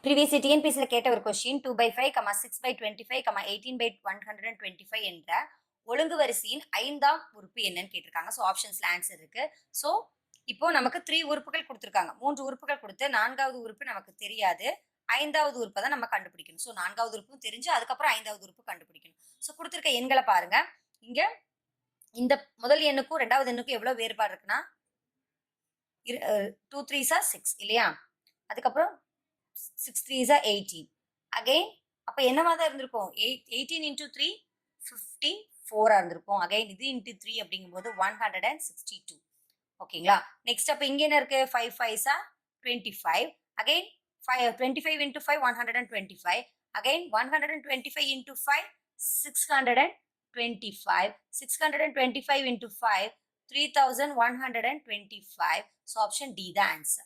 Previous டிஎன்பிஎஸ்சியில் கேட்ட ஒரு question 2/5, 6/25, 18/125 என்ற ஒழுங்கு வரிசையின் ஐந்தாம் உறுப்பு என்னன்னு கேட்டிருக்காங்க. ஸோ ஆப்ஷன்ஸ்ல ஆன்சர் இருக்கு. ஸோ இப்போ நமக்கு 3 உறுப்புகள் கொடுத்துருக்காங்க. 3 உறுப்புகள் கொடுத்து 4வது உறுப்பு நமக்கு தெரியாது. 5வது உறுப்பை தான் நம்ம கண்டுபிடிக்கணும். ஸோ 4வது உறுப்பும் தெரிஞ்சு அதுக்கப்புறம் 5வது உறுப்பு கண்டுபிடிக்கணும். ஸோ கொடுத்துருக்க எண்களை பாருங்க. இங்க இந்த முதல் எண்ணுக்கும் 2வது எண்ணுக்கும் எவ்வளவு வேறுபாடு இருக்குன்னா 2 3s are 6 இல்லையா? அதுக்கப்புறம் 6 3s are 18. அகைன் அப்ப என்னவா தான் இருந்திருக்கும்? 18 into 3 54 இருந்திருக்கும். அகைன் இது into 3 அப்படிங்கும்போது 162. ஓகேங்களா? நெக்ஸ்ட் அப்ப இங்க என்ன இருக்கு? 5 5s are 25. Again 25 into 5 125. Again 125 into 5 625. 625 into 5 3125. So option D the answer.